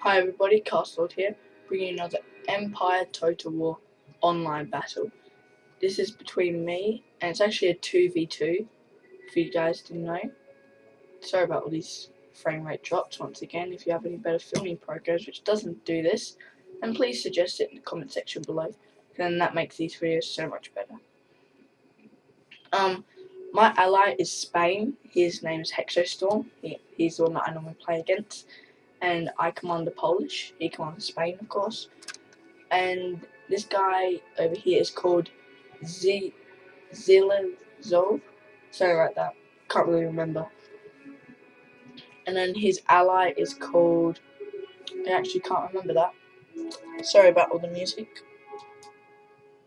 Hi everybody, Castlord here, bringing another Empire Total War online battle. This is between me, and it's actually a 2v2, if you guys didn't know. Sorry about all these frame rate drops once again. If you have any better filming programs which doesn't do this, then please suggest it in the comment section below, then that makes these videos so much better. My ally is Spain. His name is Hexostorm. He's the one that I normally play against. And I command the Polish. He commands Spain, of course. And this guy over here is called Zilazov. Sorry about that. Can't really remember. And then his ally is called... I actually can't remember that. Sorry about all the music.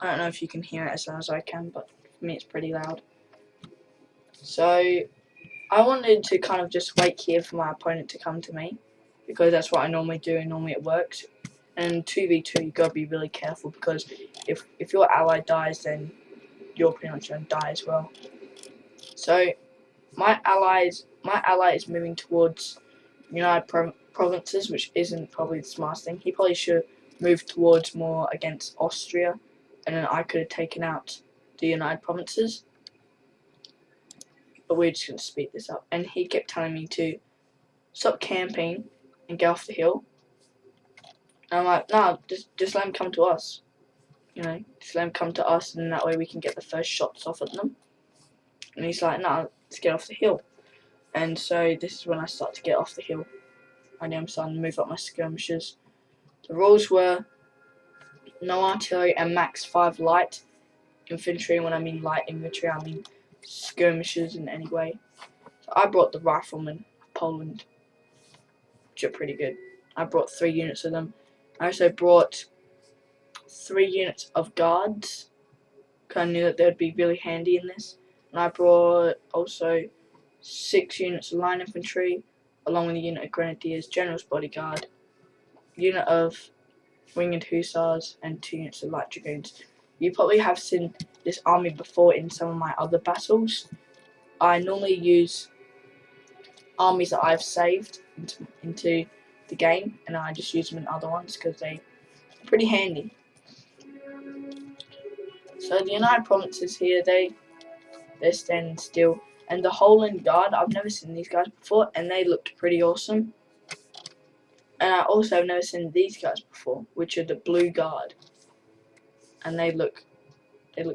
I don't know if you can hear it as loud as I can, but for me it's pretty loud. So I wanted to kind of just wait here for my opponent to come to me, because that's what I normally do and normally it works. And 2v2 you gotta be really careful, because if your ally dies, then you're pretty much gonna die as well. So my ally is moving towards United Provinces, which isn't probably the smartest thing. He probably should move towards more against Austria, and then I could have taken out the United Provinces. But we're just gonna speed this up. And he kept telling me to stop camping and get off the hill. And I'm like, no, just let him come to us. Just let him come to us, and that way we can get the first shots off at them. And he's like, no, let's get off the hill. And so this is when I start to get off the hill. I am starting to move up my skirmishers. The rules were no artillery and max 5 light infantry. And when I mean light infantry, I mean skirmishers in any way. So I brought the riflemen of Poland, which are pretty good. I brought 3 units of them. I also brought 3 units of guards, because I knew that they would be really handy in this. And I brought also 6 units of line infantry, along with a unit of grenadiers, general's bodyguard, unit of winged hussars, and 2 units of light dragoons. You probably have seen this army before in some of my other battles. I normally use armies that I've saved into the game, and I just use them in other ones because they're pretty handy. So the United Provinces here, they're standing still. And the Holland Guard, I've never seen these guys before, and they looked pretty awesome. And I also have never seen these guys before, which are the Blue Guard. And they look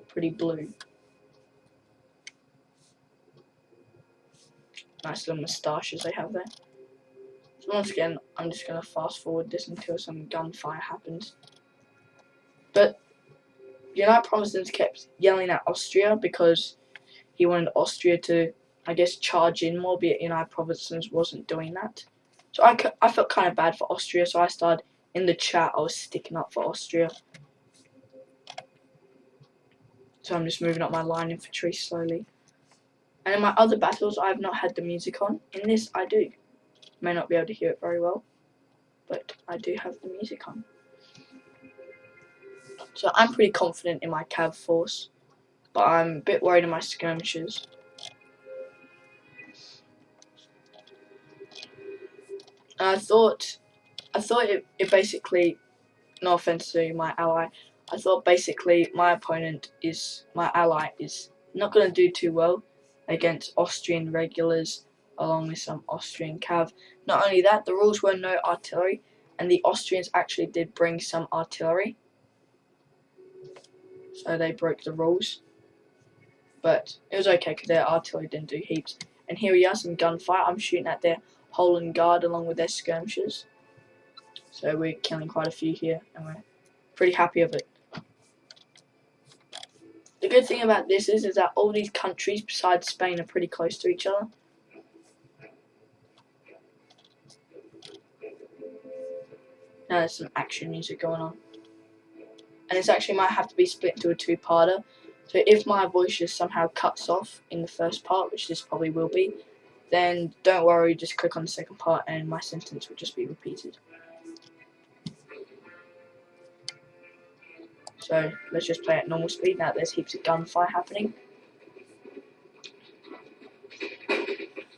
pretty blue. Nice little moustaches they have there. So once again, I'm just going to fast forward this until some gunfire happens. But United Provinces kept yelling at Austria because he wanted Austria to, I guess, charge in more, but United Provinces wasn't doing that. So I felt kind of bad for Austria, so I started in the chat, I was sticking up for Austria. So I'm just moving up my line infantry slowly. And in my other battles, I have not had the music on. In this, I do. May not be able to hear it very well, but I do have the music on. So I'm pretty confident in my cav force, but I'm a bit worried in my skirmishers. And I thought it basically, no offense to my ally, I thought basically my ally is not going to do too well against Austrian regulars along with some Austrian cav. Not only that, the rules were no artillery, and the Austrians actually did bring some artillery, so they broke the rules. But it was okay because their artillery didn't do heaps. And here we are, some gunfire. I'm shooting at their Holland Guard along with their skirmishers. So we're killing quite a few here, and we're pretty happy of it. The good thing about this is that all these countries besides Spain are pretty close to each other. Now there's some action music going on. And this actually might have to be split into a 2-parter. So if my voice just somehow cuts off in the first part, which this probably will be, then don't worry, just click on the second part and my sentence will just be repeated. So let's just play at normal speed. Now there's heaps of gunfire happening.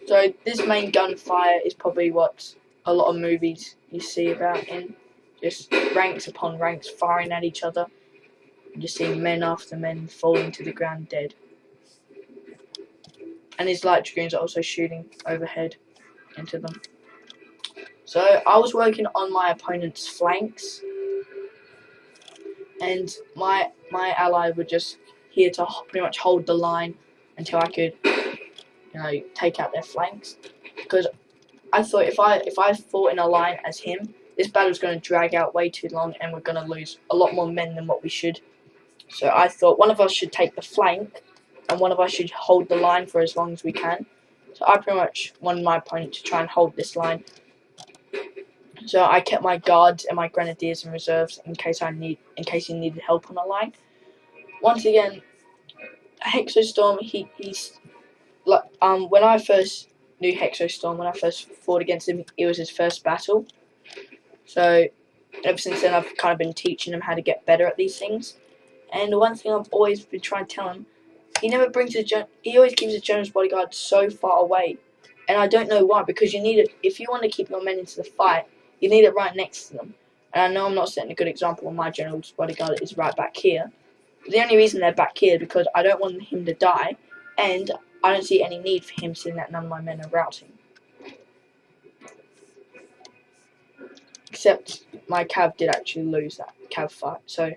So this main gunfire is probably what a lot of movies you see about in just ranks upon ranks firing at each other. You just see men after men falling to the ground dead. And his light dragoons are also shooting overhead into them. So I was working on my opponent's flanks, and my ally were just here to pretty much hold the line until I could, take out their flanks. Because I thought if I fought in a line as him, this battle's going to drag out way too long, and we're going to lose a lot more men than what we should. So I thought one of us should take the flank, and one of us should hold the line for as long as we can. So I pretty much wanted my opponent to try and hold this line. So I kept my guards and my grenadiers in reserves in case he needed help on the line. Once again, Hexostorm, he's like when I first knew Hexostorm, when I first fought against him, it was his first battle. So ever since then, I've kind of been teaching him how to get better at these things. And the one thing I've always been trying to tell him, he always keeps his general's bodyguard so far away, and I don't know why. Because you need it if you want to keep your men into the fight. You need it right next to them. And I know I'm not setting a good example when my general's bodyguard is right back here. The only reason they're back here is because I don't want him to die, and I don't see any need for him seeing that none of my men are routing. Except my cav did actually lose that cav fight, so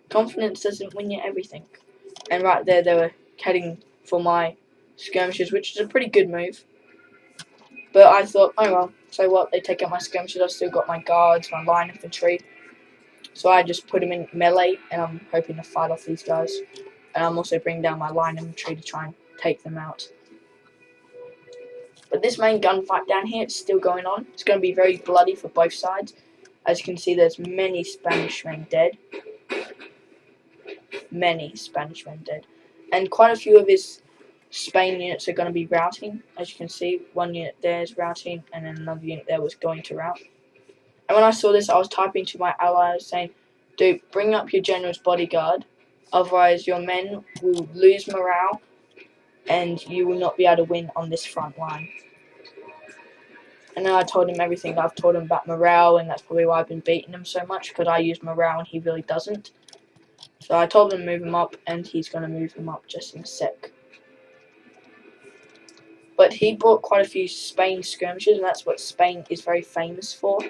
confidence doesn't win you everything. And right there, they were heading for my skirmishers, which is a pretty good move. But I thought, oh well, so what? They take out my skirmishers. I've still got my guards, my line infantry. So I just put them in melee, and I'm hoping to fight off these guys. And I'm also bringing down my line infantry to try and take them out. But this main gunfight down here, it's still going on. It's going to be very bloody for both sides. As you can see, there's many Spanish men dead. Many Spanish men dead. And quite a few of his Spain units are going to be routing. As you can see, one unit there is routing, and then another unit there was going to rout. And when I saw this, I was typing to my allies saying, dude, bring up your general's bodyguard, otherwise your men will lose morale, and you will not be able to win on this front line. And then I told him everything I've told him about morale, and that's probably why I've been beating him so much, because I use morale and he really doesn't. So I told him to move him up, and he's going to move him up just in a sec. But he brought quite a few Spain skirmishes, and that's what Spain is very famous for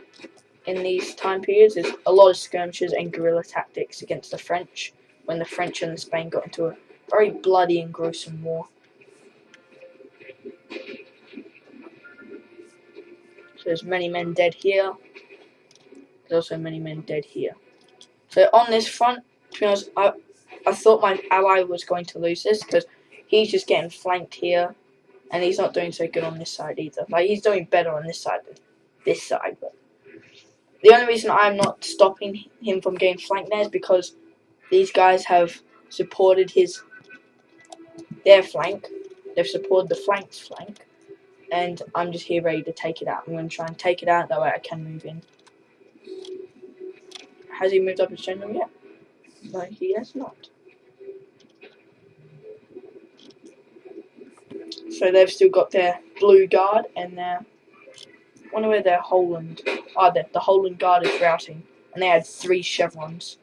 in these time periods. There's a lot of skirmishes and guerrilla tactics against the French, when the French and the Spain got into a very bloody and gruesome war. So there's many men dead here. There's also many men dead here. So on this front, to be honest, I thought my ally was going to lose this, because he's just getting flanked here, and he's not doing so good on this side either. Like, he's doing better on this side than this side, but the only reason I'm not stopping him from getting flanked there is because these guys have supported their flank. They've supported the flank's flank, and I'm just here ready to take it out. I'm going to try and take it out, that way I can move in. Has he moved up his general yet? No, he has not. So they've still got their blue guard and their... I wonder where their Holland... the Holland guard is routing. And they had 3 chevrons.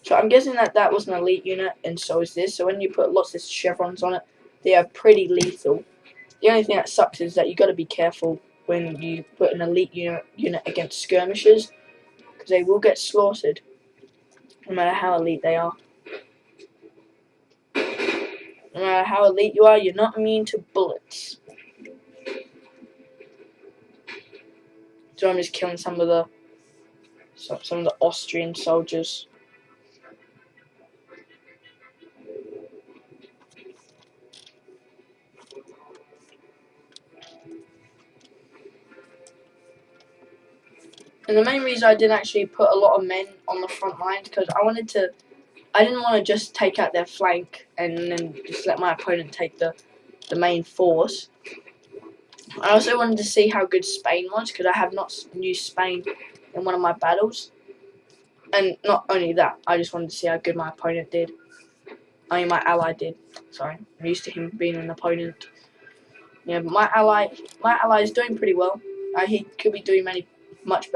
So I'm guessing that was an elite unit, and so is this. So when you put lots of chevrons on it, they are pretty lethal. The only thing that sucks is that you got to be careful when you put an elite unit against skirmishers, because they will get slaughtered, no matter how elite they are. No matter how elite you are, you're not immune to bullets. So I'm just killing some of the Austrian soldiers. And the main reason I didn't actually put a lot of men on the front line is because I didn't want to just take out their flank and then just let my opponent take the main force. I also wanted to see how good Spain was, because I have not used Spain in one of my battles. And not only that, I just wanted to see how good my opponent did. I mean, my ally did. Sorry, I'm used to him being an opponent. Yeah, but my ally is doing pretty well. he could be doing much better.